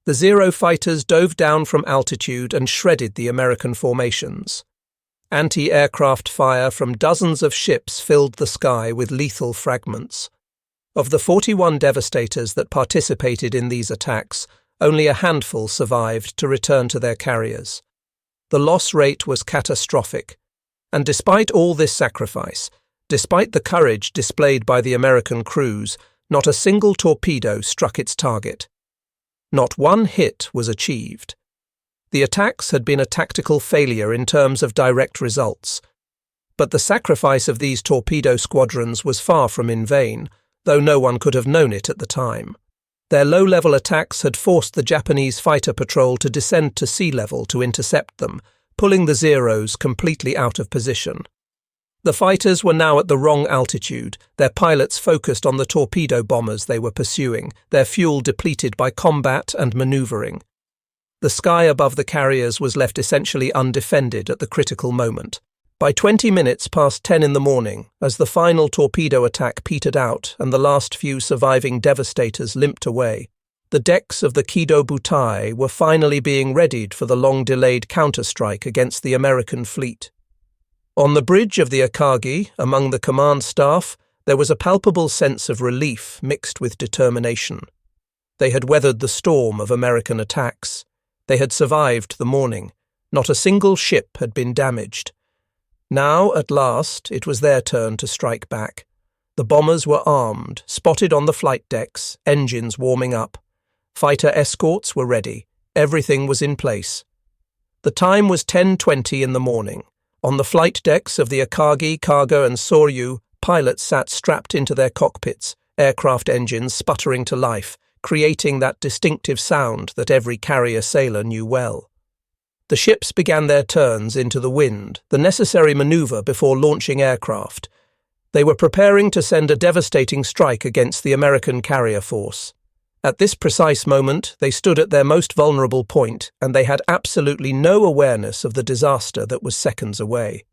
The Zero fighters dove down from altitude and shredded the American formations. Anti-aircraft fire from dozens of ships filled the sky with lethal fragments. Of the 41 Devastators that participated in these attacks, only a handful survived to return to their carriers. The loss rate was catastrophic, and despite all this sacrifice, despite the courage displayed by the American crews, not a single torpedo struck its target. Not one hit was achieved. The attacks had been a tactical failure in terms of direct results. But the sacrifice of these torpedo squadrons was far from in vain, though no one could have known it at the time. Their low-level attacks had forced the Japanese fighter patrol to descend to sea level to intercept them, pulling the Zeros completely out of position. The fighters were now at the wrong altitude, their pilots focused on the torpedo bombers they were pursuing, their fuel depleted by combat and maneuvering. The sky above the carriers was left essentially undefended at the critical moment. By 20 minutes past 10 in the morning, as the final torpedo attack petered out and the last few surviving Devastators limped away, the decks of the Kido Butai were finally being readied for the long-delayed counterstrike against the American fleet. On the bridge of the Akagi, among the command staff, there was a palpable sense of relief mixed with determination. They had weathered the storm of American attacks. They had survived the morning. Not a single ship had been damaged. Now, at last, it was their turn to strike back. The bombers were armed, spotted on the flight decks, engines warming up. Fighter escorts were ready. Everything was in place. The time was 10:20 in the morning. On the flight decks of the Akagi, Kaga and Soryu, pilots sat strapped into their cockpits, aircraft engines sputtering to life, creating that distinctive sound that every carrier sailor knew well. The ships began their turns into the wind, the necessary maneuver before launching aircraft. They were preparing to send a devastating strike against the American carrier force. At this precise moment, they stood at their most vulnerable point, and they had absolutely no awareness of the disaster that was seconds away.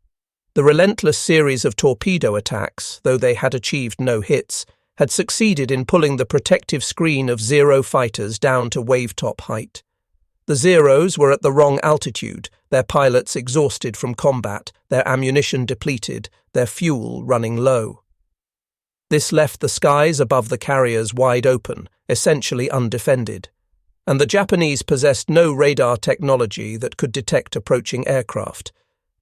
The relentless series of torpedo attacks, though they had achieved no hits, had succeeded in pulling the protective screen of Zero fighters down to wave-top height. The Zeros were at the wrong altitude, their pilots exhausted from combat, their ammunition depleted, their fuel running low. This left the skies above the carriers wide open, essentially undefended, and the Japanese possessed no radar technology that could detect approaching aircraft.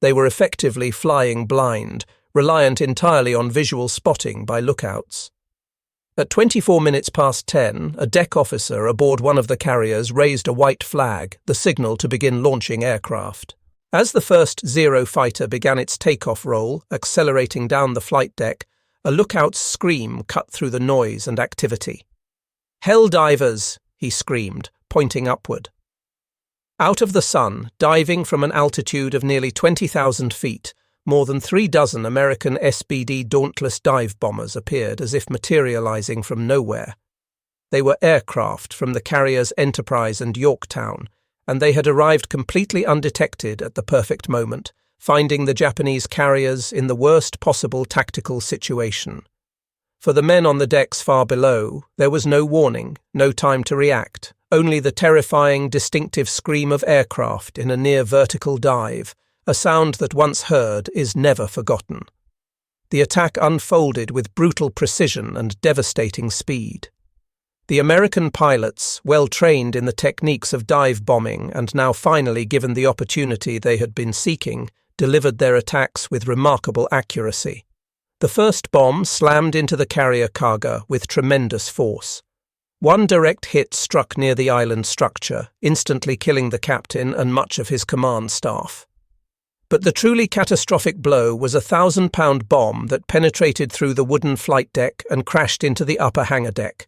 They were effectively flying blind, reliant entirely on visual spotting by lookouts. At 24 minutes past 10, a deck officer aboard one of the carriers raised a white flag, the signal to begin launching aircraft. As the first Zero fighter began its takeoff roll, accelerating down the flight deck, a lookout's scream cut through the noise and activity. "Hell divers!" he screamed, pointing upward. Out of the sun, diving from an altitude of nearly 20,000 feet, more than 36 American SBD Dauntless dive bombers appeared as if materializing from nowhere. They were aircraft from the carriers Enterprise and Yorktown, and they had arrived completely undetected at the perfect moment, finding the Japanese carriers in the worst possible tactical situation. For the men on the decks far below, there was no warning, no time to react, only the terrifying, distinctive scream of aircraft in a near-vertical dive, a sound that once heard is never forgotten. the attack unfolded with brutal precision and devastating speed. The American pilots, well trained in the techniques of dive bombing and now finally given the opportunity they had been seeking, delivered their attacks with remarkable accuracy. The first bomb slammed into the carrier cargo with tremendous force. One direct hit struck near the island structure, instantly killing the captain and much of his command staff. But the truly catastrophic blow was a 1,000-pound bomb that penetrated through the wooden flight deck and crashed into the upper hangar deck.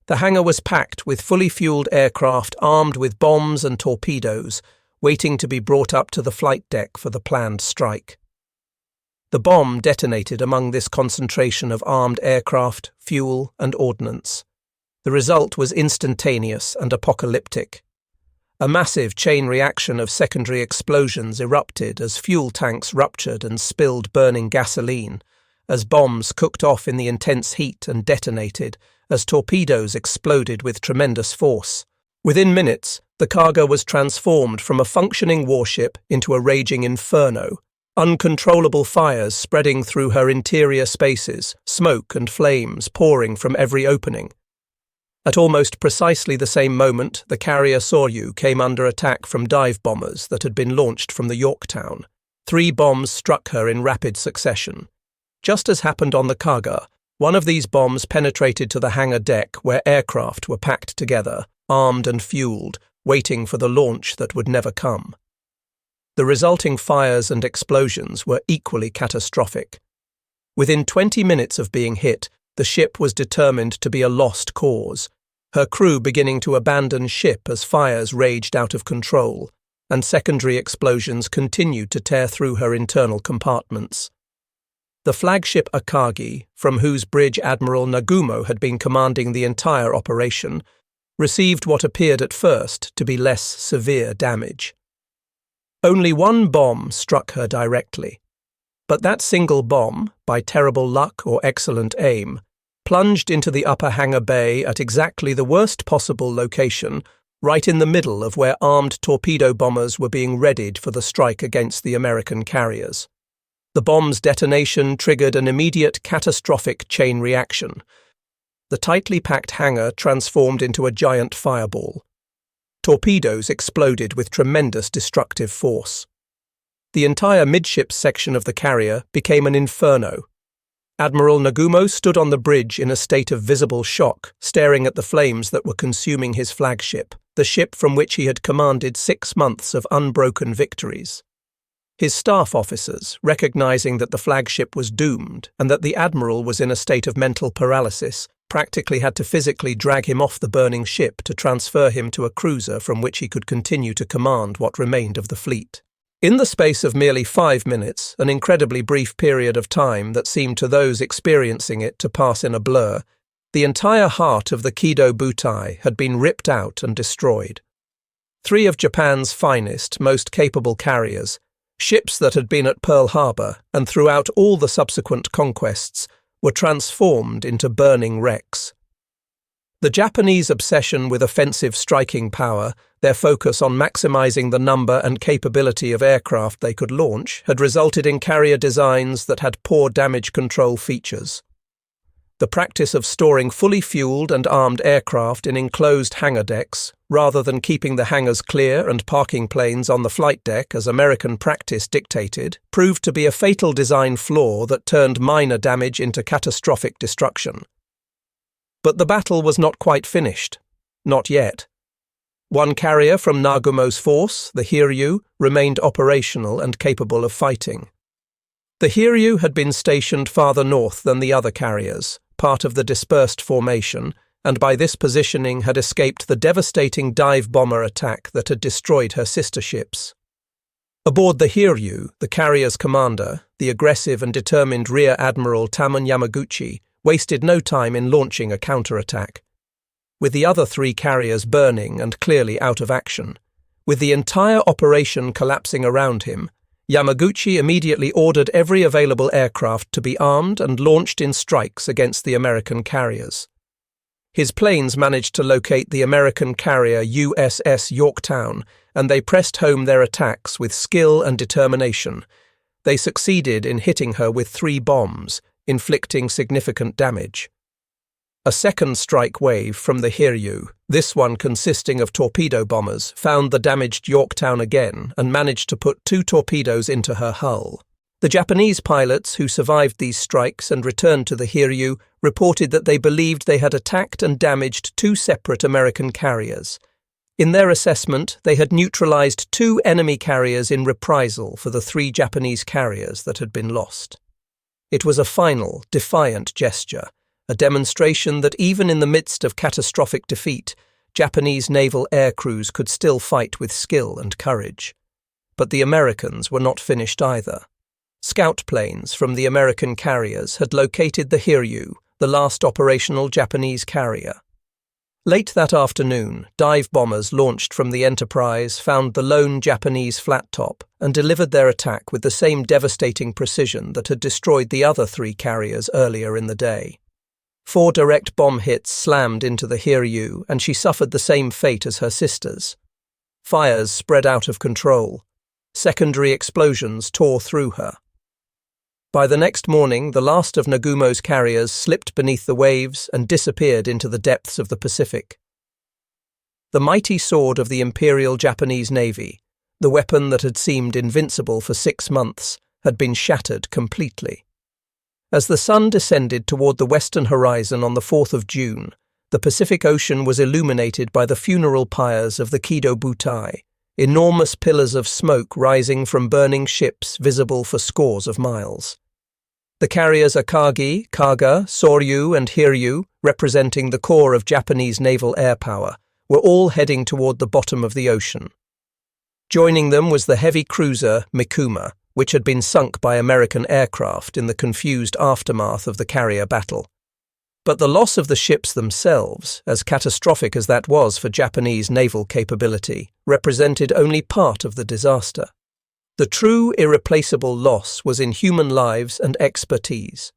The hangar was packed with fully fueled aircraft armed with bombs and torpedoes, waiting to be brought up to the flight deck for the planned strike. The bomb detonated among this concentration of armed aircraft, fuel, and ordnance. The result was instantaneous and apocalyptic. A massive chain reaction of secondary explosions erupted as fuel tanks ruptured and spilled burning gasoline, as bombs cooked off in the intense heat and detonated, as torpedoes exploded with tremendous force. Within minutes, the cargo was transformed from a functioning warship into a raging inferno, uncontrollable fires spreading through her interior spaces, smoke and flames pouring from every opening. At almost precisely the same moment, the carrier Soryu came under attack from dive bombers that had been launched from the Yorktown. 3 bombs struck her in rapid succession. Just as happened on the Kaga, one of these bombs penetrated to the hangar deck where aircraft were packed together, armed and fueled, waiting for the launch that would never come. The resulting fires and explosions were equally catastrophic. Within 20 minutes of being hit, the ship was determined to be a lost cause, her crew beginning to abandon ship as fires raged out of control, and secondary explosions continued to tear through her internal compartments. The flagship Akagi, from whose bridge Admiral Nagumo had been commanding the entire operation, received what appeared at first to be less severe damage. Only one bomb struck her directly, but that single bomb, by terrible luck or excellent aim, plunged into the upper hangar bay at exactly the worst possible location, right in the middle of where armed torpedo bombers were being readied for the strike against the American carriers. The bomb's detonation triggered an immediate catastrophic chain reaction. The tightly packed hangar transformed into a giant fireball. Torpedoes exploded with tremendous destructive force. The entire midships section of the carrier became an inferno. Admiral Nagumo stood on the bridge in a state of visible shock, staring at the flames that were consuming his flagship, the ship from which he had commanded 6 months of unbroken victories. His staff officers, recognizing that the flagship was doomed and that the admiral was in a state of mental paralysis, practically had to physically drag him off the burning ship to transfer him to a cruiser from which he could continue to command what remained of the fleet. In the space of merely 5 minutes, an incredibly brief period of time that seemed to those experiencing it to pass in a blur, the entire heart of the Kido Butai had been ripped out and destroyed. 3 of Japan's finest, most capable carriers, ships that had been at Pearl Harbor and throughout all the subsequent conquests, were transformed into burning wrecks. The Japanese obsession with offensive striking power, their focus on maximizing the number and capability of aircraft they could launch, had resulted in carrier designs that had poor damage control features. The practice of storing fully fueled and armed aircraft in enclosed hangar decks, rather than keeping the hangars clear and parking planes on the flight deck as American practice dictated, proved to be a fatal design flaw that turned minor damage into catastrophic destruction. But the battle was not quite finished. Not yet. One carrier from Nagumo's force, the Hiryu, remained operational and capable of fighting. The Hiryu had been stationed farther north than the other carriers, part of the dispersed formation, and by this positioning had escaped the devastating dive bomber attack that had destroyed her sister ships. Aboard the Hiryu, the carrier's commander, the aggressive and determined Rear Admiral Tamon Yamaguchi, wasted no time in launching a counterattack. With the other 3 carriers burning and clearly out of action, with the entire operation collapsing around him, Yamaguchi immediately ordered every available aircraft to be armed and launched in strikes against the American carriers. His planes managed to locate the American carrier USS Yorktown, and they pressed home their attacks with skill and determination. They succeeded in hitting her with 3 bombs, inflicting significant damage. A second strike wave from the Hiryu, this one consisting of torpedo bombers, found the damaged Yorktown again and managed to put 2 torpedoes into her hull. The Japanese pilots who survived these strikes and returned to the Hiryu reported that they believed they had attacked and damaged 2 separate American carriers. In their assessment, they had neutralized 2 enemy carriers in reprisal for the 3 Japanese carriers that had been lost. It was a final, defiant gesture, a demonstration that even in the midst of catastrophic defeat, Japanese naval air crews could still fight with skill and courage. But the Americans were not finished either. Scout planes from the American carriers had located the Hiryu, the last operational Japanese carrier. Late that afternoon, dive bombers launched from the Enterprise found the lone Japanese flat top and delivered their attack with the same devastating precision that had destroyed the other 3 carriers earlier in the day. 4 direct bomb hits slammed into the Hiryu, and she suffered the same fate as her sisters. Fires spread out of control. Secondary explosions tore through her. By the next morning, the last of Nagumo's carriers slipped beneath the waves and disappeared into the depths of the Pacific. The mighty sword of the Imperial Japanese Navy, the weapon that had seemed invincible for 6 months, had been shattered completely. As the sun descended toward the western horizon on the 4th of June, the Pacific Ocean was illuminated by the funeral pyres of the Kido Butai, enormous pillars of smoke rising from burning ships visible for scores of miles. The carriers Akagi, Kaga, Soryu, and Hiryu, representing the core of Japanese naval air power, were all heading toward the bottom of the ocean. Joining them was the heavy cruiser Mikuma, which had been sunk by American aircraft in the confused aftermath of the carrier battle. But the loss of the ships themselves, as catastrophic as that was for Japanese naval capability, represented only part of the disaster. The true irreplaceable loss was in human lives and expertise.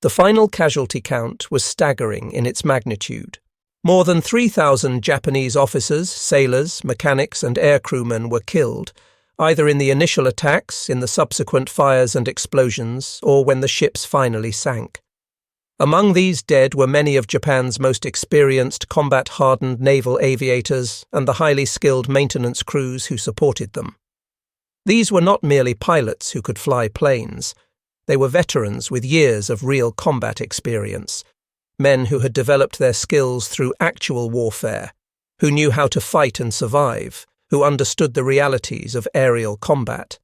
The final casualty count was staggering in its magnitude. More than 3,000 Japanese officers, sailors, mechanics, and aircrewmen were killed, either in the initial attacks, in the subsequent fires and explosions, or when the ships finally sank. Among these dead were many of Japan's most experienced combat-hardened naval aviators and the highly skilled maintenance crews who supported them. These were not merely pilots who could fly planes. They were veterans with years of real combat experience, men who had developed their skills through actual warfare, who knew how to fight and survive, who understood the realities of aerial combat.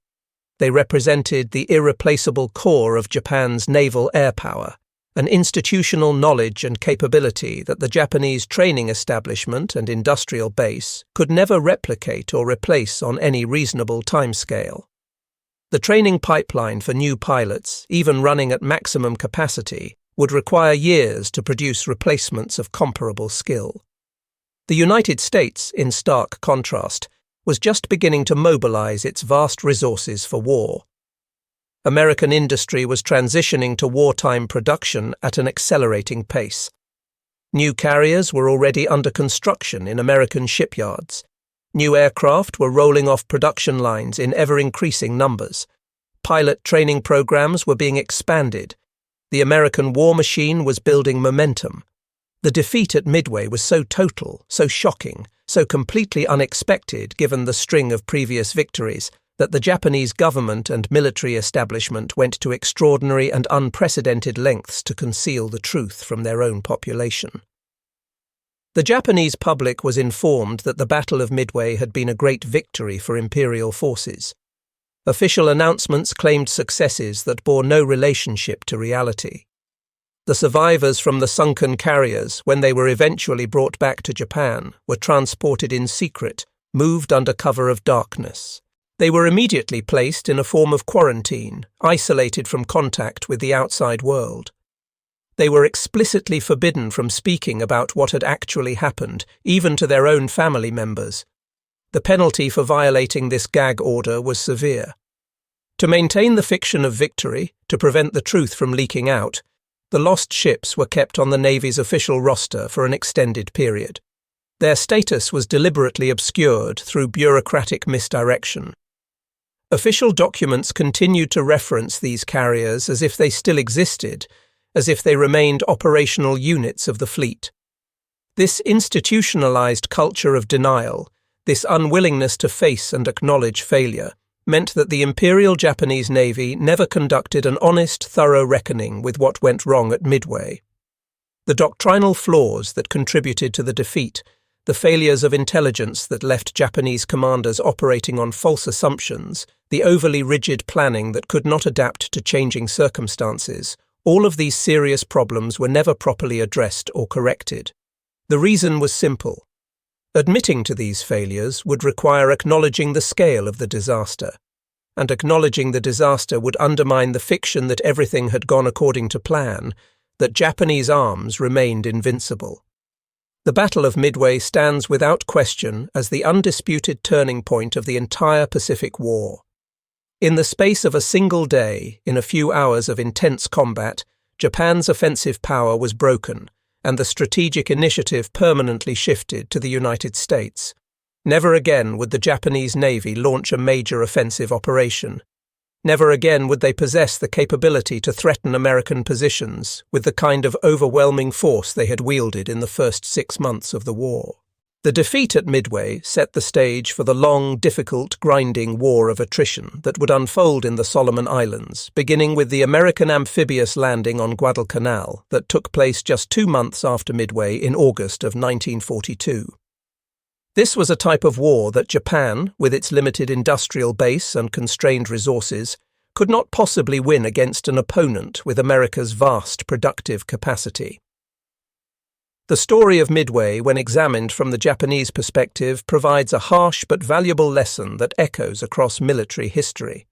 They represented the irreplaceable core of Japan's naval air power, an institutional knowledge and capability that the Japanese training establishment and industrial base could never replicate or replace on any reasonable timescale. The training pipeline for new pilots, even running at maximum capacity, would require years to produce replacements of comparable skill. The United States, in stark contrast, was just beginning to mobilize its vast resources for war. American industry was transitioning to wartime production at an accelerating pace. New carriers were already under construction in American shipyards. New aircraft were rolling off production lines in ever-increasing numbers. Pilot training programs were being expanded. The American war machine was building momentum. The defeat at Midway was so total, so shocking, so completely unexpected given the string of previous victories, that the Japanese government and military establishment went to extraordinary and unprecedented lengths to conceal the truth from their own population. The Japanese public was informed that the Battle of Midway had been a great victory for imperial forces. Official announcements claimed successes that bore no relationship to reality. The survivors from the sunken carriers, when they were eventually brought back to Japan, were transported in secret, moved under cover of darkness. They were immediately placed in a form of quarantine, isolated from contact with the outside world. They were explicitly forbidden from speaking about what had actually happened, even to their own family members. The penalty for violating this gag order was severe. To maintain the fiction of victory, to prevent the truth from leaking out, the lost ships were kept on the Navy's official roster for an extended period. Their status was deliberately obscured through bureaucratic misdirection. Official documents continued to reference these carriers as if they still existed, as if they remained operational units of the fleet. This institutionalized culture of denial, this unwillingness to face and acknowledge failure, meant that the Imperial Japanese Navy never conducted an honest, thorough reckoning with what went wrong at Midway. The doctrinal flaws that contributed to the defeat, the failures of intelligence that left Japanese commanders operating on false assumptions, the overly rigid planning that could not adapt to changing circumstances, all of these serious problems were never properly addressed or corrected. The reason was simple. Admitting to these failures would require acknowledging the scale of the disaster, and acknowledging the disaster would undermine the fiction that everything had gone according to plan, that Japanese arms remained invincible. The Battle of Midway stands without question as the undisputed turning point of the entire Pacific War. In the space of a single day, in a few hours of intense combat, Japan's offensive power was broken, and the strategic initiative permanently shifted to the United States. Never again would the Japanese Navy launch a major offensive operation. Never again would they possess the capability to threaten American positions with the kind of overwhelming force they had wielded in the first 6 months of the war. The defeat at Midway set the stage for the long, difficult, grinding war of attrition that would unfold in the Solomon Islands, beginning with the American amphibious landing on Guadalcanal that took place just 2 months after Midway in August of 1942. This was a type of war that Japan, with its limited industrial base and constrained resources, could not possibly win against an opponent with America's vast productive capacity. The story of Midway, when examined from the Japanese perspective, provides a harsh but valuable lesson that echoes across military history.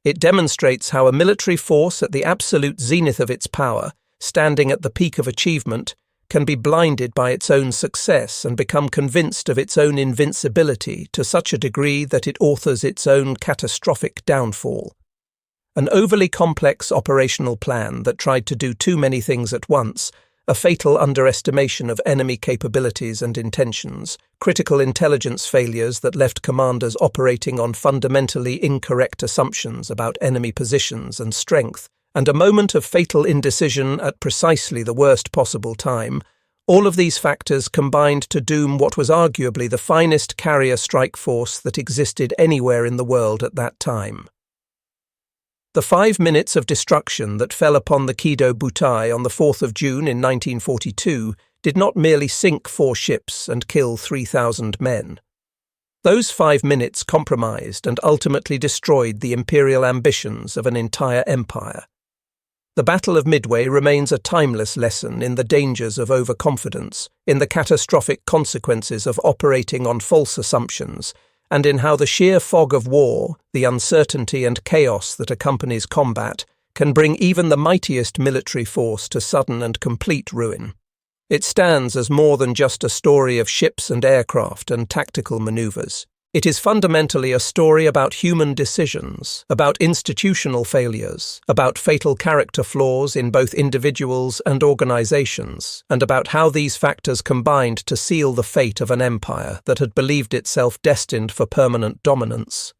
It demonstrates how a military force at the absolute zenith of its power, standing at the peak of achievement, can be blinded by its own success and become convinced of its own invincibility to such a degree that it authors its own catastrophic downfall. An overly complex operational plan that tried to do too many things at once, a fatal underestimation of enemy capabilities and intentions, critical intelligence failures that left commanders operating on fundamentally incorrect assumptions about enemy positions and strength, and a moment of fatal indecision at precisely the worst possible time, all of these factors combined to doom what was arguably the finest carrier strike force that existed anywhere in the world at that time. The 5 minutes of destruction that fell upon the Kido Butai on the 4th of June in 1942 did not merely sink 4 ships and kill 3,000 men. Those 5 minutes compromised and ultimately destroyed the imperial ambitions of an entire empire. The Battle of Midway remains a timeless lesson in the dangers of overconfidence, in the catastrophic consequences of operating on false assumptions, and in how the sheer fog of war, the uncertainty and chaos that accompanies combat, can bring even the mightiest military force to sudden and complete ruin. It stands as more than just a story of ships and aircraft and tactical maneuvers. It is fundamentally a story about human decisions, about institutional failures, about fatal character flaws in both individuals and organizations, and about how these factors combined to seal the fate of an empire that had believed itself destined for permanent dominance.